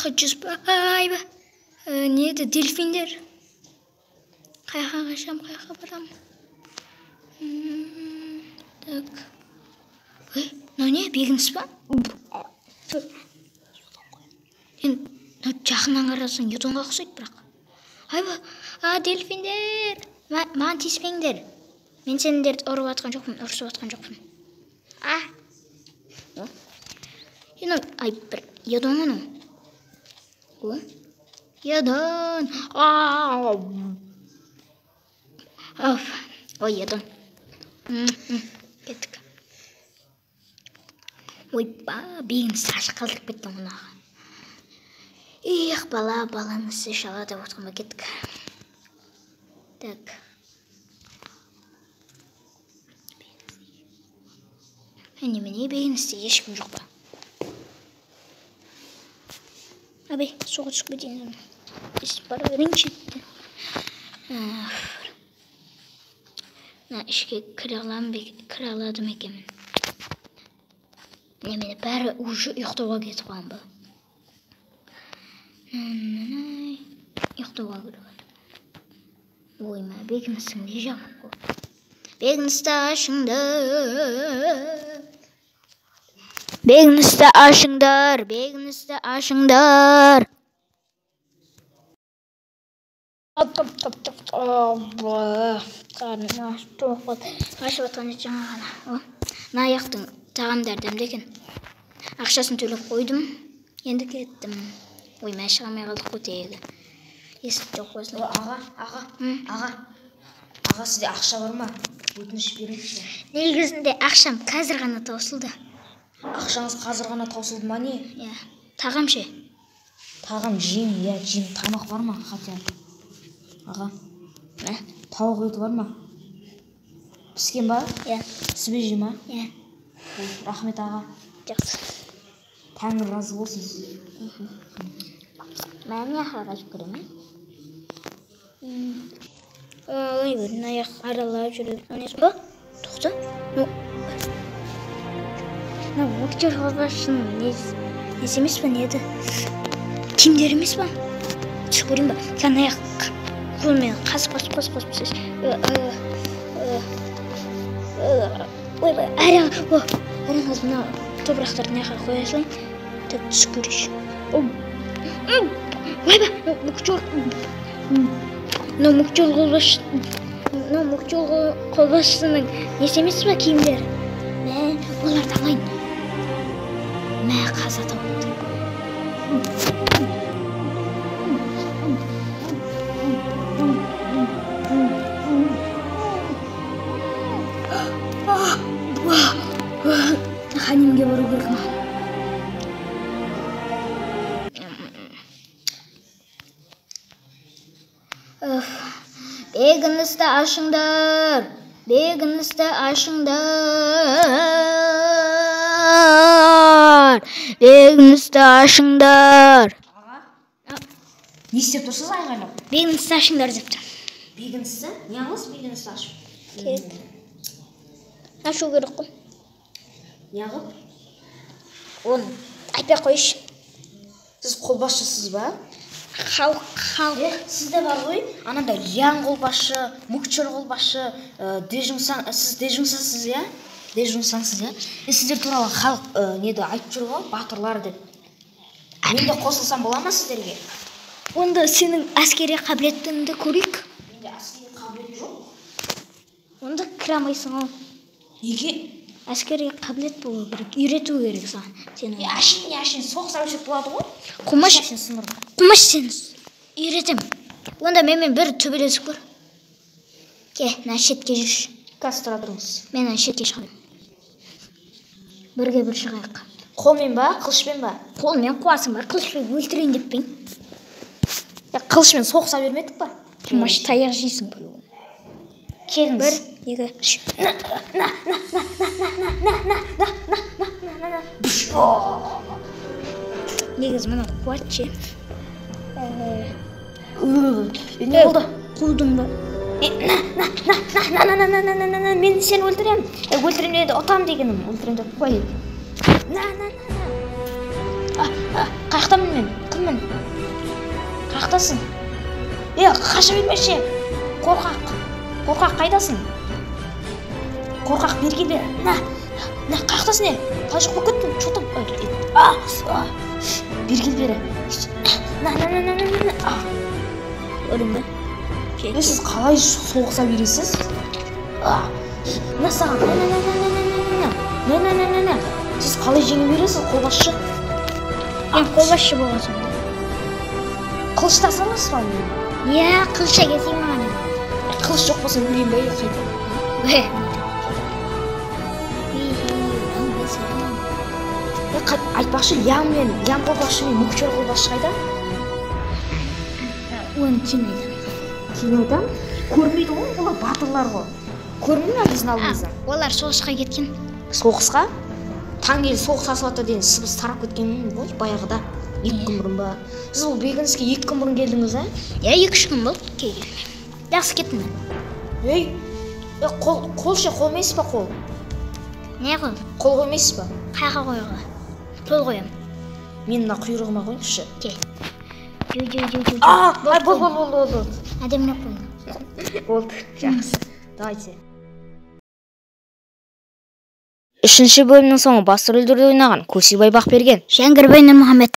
Қайқа жүзіп, айба. Неді, дельфиндер. Қайқа қашам, қайқа барам. Так. Ой, не, бегініс ба? Жақынан қарасың, ютонға ұқсайды бірақ. Айба, дельфиндер. Маған тиіспеңдер. Мен сендерді ұрып атқан жоқпын, ұрысып атқан жоқпын. Ай, бір ядон мұның. Ядон. Ой, ядон. Кеттік. Ойба, бегіністі ашық қалдырып кеттім мұнаға. Баланы сіз шала деп отқанба кеттік. Так. Немене бегіністі ешкім жоқ па? Абей, суға түсіп кетейін. Естіп бара берейінші. Ішке кіре аладым екенмін. Немене бәрі уже ұйықтауға кетіп қалған ба? Ұйықтауға кіріп. Ойма, бегіністің де жаман қой. Бегіністі ашыңдар. Бегіністі ашыңдар. Бегіністі ашыңдар. Қарным ашып атқан жаңа ғана. Аяқтың тағамдар дәмді екен. Ақшасын төлеп қойдым. Енді кеттім. Ойма шығамай қалдық көтегі. Есіп жоқ осылай. Аға, сізде ақша бар ма? Өтініш беріңізші. Негізінде ақшам қазір ғана таусылды. Ақшаңыз қазір ғана таусылды ма не? Тағам ше? Тағам жем, жем. Тамақ бар ма? Хотя. Аға. Тауық еті бар ма? Піскен ба? Свежий ма? Рахмет аға. Жақсы. Тәңір разы болсын. Мәне аяққа қашып көремін. Ой, көрін аяқ аралап жүріп. Ба? Тоқта? Өктер қалбашын несі емес па, неді? Кимдер емес па? Түс көрейін ба? Сән аяқ қолмен қасып сөз. Ой, әрі қаз мына топырақтарды неға қоя салайын. Так, түс көрейші. Ойба, мүкчол қолбасшының несі емес па киімдер? Оларды алайын. Қаза тауылды. Ханемге бару керек ма? Бегіністі ашыңдар. Бегіністі ашыңдар. Бегіністі ашыңдар. Не істеп тұрсыз айғайлап? Бегіністі ашыңдар депті. Бегіністі? Не аңыз бегіністі ашып? Кет. Ашу керек қой. Не ағып? Оны айтпай қойшы. Сіз қолбасшысыз ба? Халық. Сізде бар ғой, ананда ляң қолбасшы, мүкчір қолбасшы, сіз дежунсансыз, я? Дежунсансыз, я? Сіздер туралы халық неді айтып жүр ғой, батырлар деп. Мен де қосылсам бола ма сіздерге? Онда сенің әскери қабілетіңді көрейік. Менде әскери қабілет жоқ. Онда кіре алмайсың ол. Неге? Әскери қабілет болу керек, үйрету керек саған. Әшін соқса өшіп болады ғой? Құмаш сені үйретем. Онда менімен бір төбелесіп көр. Ке, мына шетке жүрші. Қазір тұра тұрыңыз. Мен ана шетке шығайын. Бірге бір шығайық. Қолмен ба, қылышпен ба? Қолмен қуасың ба, қылышпен өлтірейін деп пен. Қылышпен соқса бермедік па? Құмаш таяқ жейсің ба? Келіңіз. 1, 2, 3. Негіз мұны қуат ше. Не болды? Қудың ба? Мен сені өлтірем. Өлтірем деді, ұтам дегенім. Өлтірем деп қой. Қаяқтамын мен? Кім келдімін. Қақтасың? Қаша бермеші. Қорқақ қайдасың? Қорқақ берге бер. На, қақтасың Қай жоқ болып кеттің? Чотым. Берге бері. На. Көрдің бе? Сіз қалай соғыса бересіз? На саған. На. Сіз қалай жеңе бересіз, қолбасшы? Мен қолбасшы болғансың. Қылышта саласыз ба мені? Қылша кетейін маған. Қылыш жоқ болса өлейін бе қайда? Айтпақшы, Лян қолбасшы мен Мукчор қолбасшы қайда? Оны келмейді. Кинодан? Көрмейді ғой, олар батырлар ғой. Көрмей ме біздің алдымыздан? Олар соғысқа кеткен. Соғысқа? Таң ел соғыс асыватты деген сыбыс тарап кеткен ғой баяғыда. 2 күн бұрын ба? Сіз бұл бекініске 2 күн бұрын келдіңіз, ә? 2-3 күн болды, келгенме. Жақсы кеттім мен. Қол қоймайсыз ба қол? Не қол? Қол қоймайсыз ба? Қайға қойға? Қол қоям. Мен мына құйрығыма қойыңызшы. Кел. Болды. Әдемілеп қойдым. Болды, жақсы. Давайте. 3-ші бөлімнің соңы басты рөлдерді ойнаған Көсебай Бақберген, Жәңгірбай Нұрмұхамед.